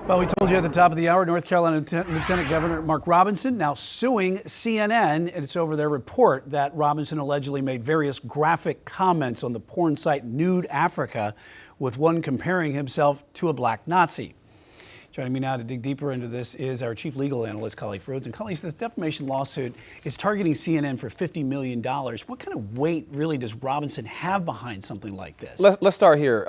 Well, we told you at the top of the hour, North Carolina Lieutenant Governor Mark Robinson now suing CNN, and it's over their report that Robinson allegedly made various graphic comments on the porn site Nude Africa, with one comparing himself to a black Nazi. Joining me now to dig deeper into this is our chief legal analyst, Colleen Rhodes. And Colleen, this defamation lawsuit is targeting CNN for $50 million. What kind of weight really does Robinson have behind something like this? Let's start here.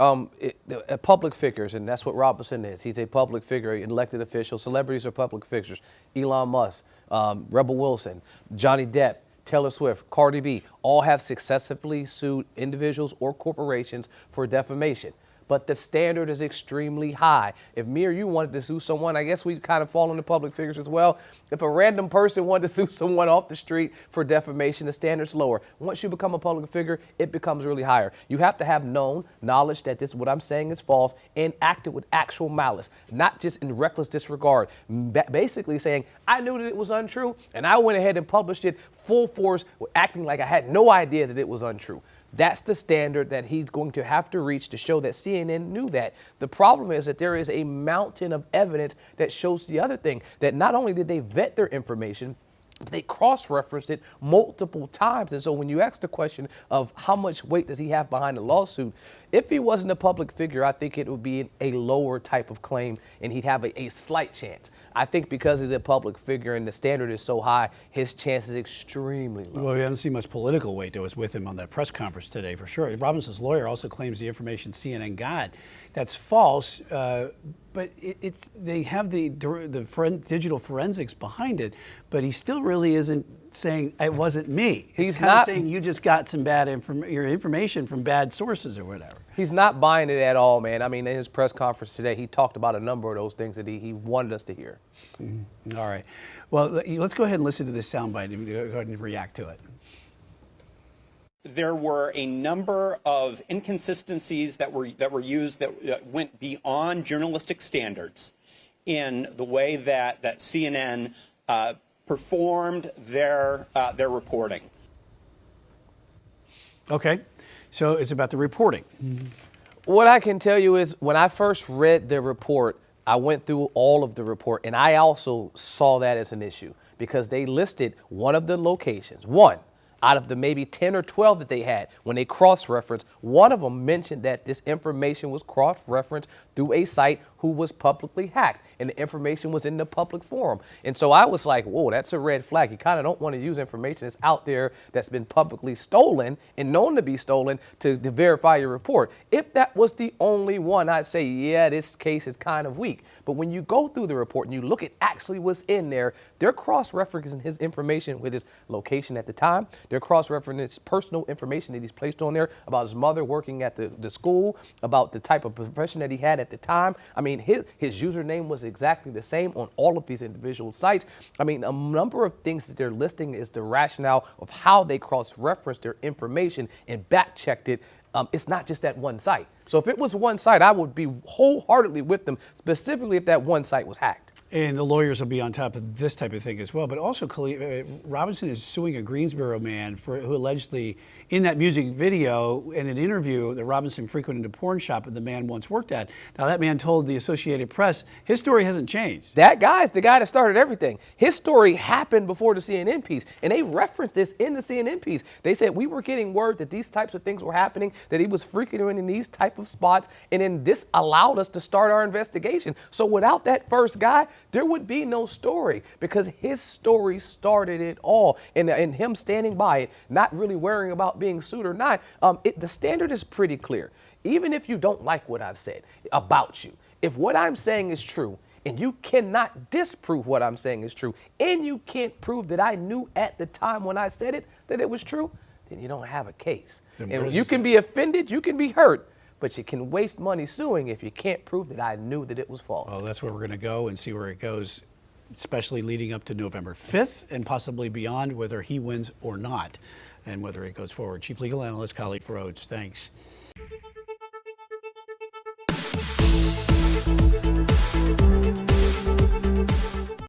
Public figures, and that's what Robinson is. He's a public figure, an elected official. Celebrities are public figures. Elon Musk, Rebel Wilson, Johnny Depp, Taylor Swift, Cardi B, all have successfully sued individuals or corporations for defamation. But the standard is extremely high. If me or you wanted to sue someone, I guess we kind of fall into public figures as well. If a random person wanted to sue someone off the street for defamation, the standard's lower. Once you become a public figure, it becomes really higher. You have to have known knowledge that what I'm saying is false and acted with actual malice, not just in reckless disregard. Basically saying, I knew that it was untrue, and I went ahead and published it full force, acting like I had no idea that it was untrue. That's the standard that he's going to have to reach to show that CNN knew that. The problem is that there is a mountain of evidence that shows the other thing, that not only did they vet their information, they cross-referenced it multiple times. And so when you ask the question of how much weight does he have behind the lawsuit, if he wasn't a public figure, I think it would be a lower type of claim and he'd have a slight chance. I think because he's a public figure and the standard is so high, his chance is extremely low. Well, we haven't seen much political weight that was with him on that press conference today, for sure. Robinson's lawyer also claims the information CNN got, that's false, but they have the digital forensics behind it, but he still really isn't saying it wasn't me. He's kind of saying you just got some bad information from bad sources or whatever. He's not buying it at all, man. I mean, in his press conference today, he talked about a number of those things that he wanted us to hear. Mm-hmm. All right. Well, let's go ahead and listen to this soundbite and go ahead and react to it. There were a number of inconsistencies that were used that went beyond journalistic standards in the way that CNN performed their reporting. Okay, so it's about the reporting. What I can tell you is when I first read the report, I went through all of the report, and I also saw that as an issue because they listed one of the locations, one out of the maybe 10 or 12 that they had. When they cross-referenced, one of them mentioned that this information was cross-referenced through a site who was publicly hacked, and the information was in the public forum. And so I was like, whoa, that's a red flag. You kind of don't want to use information that's out there that's been publicly stolen and known to be stolen to verify your report. If that was the only one, I'd say, yeah, this case is kind of weak. But when you go through the report and you look at actually what's in there, they're cross-referencing his information with his location at the time. They're cross-referencing his personal information that he's placed on there about his mother working at the school, about the type of profession that he had at the time. I mean, his username was exactly the same on all of these individual sites. I mean, a number of things that they're listing is the rationale of how they cross-referenced their information and back-checked it. It's not just that one site. So if it was one site, I would be wholeheartedly with them, specifically if that one site was hacked. And the lawyers will be on top of this type of thing as well. But also, Robinson is suing a Greensboro man who allegedly, in that music video, in an interview that Robinson frequented a porn shop that the man once worked at. Now, that man told the Associated Press his story hasn't changed. That guy's the guy that started everything. His story happened before the CNN piece, and they referenced this in the CNN piece. They said we were getting word that these types of things were happening, that he was frequenting in these type of spots, and then this allowed us to start our investigation. So without that first guy, there would be no story because his story started it all. And him standing by it, not really worrying about being sued or not, the standard is pretty clear. Even if you don't like what I've said about you, if what I'm saying is true, and you cannot disprove what I'm saying is true, and you can't prove that I knew at the time when I said it that it was true, then you don't have a case. And you can be offended, you can be hurt, but you can waste money suing if you can't prove that I knew that it was false. Well, that's where we're going to go and see where it goes, especially leading up to November 5th and possibly beyond, whether he wins or not, and whether it goes forward. Chief Legal Analyst, Colleen Rhodes, thanks.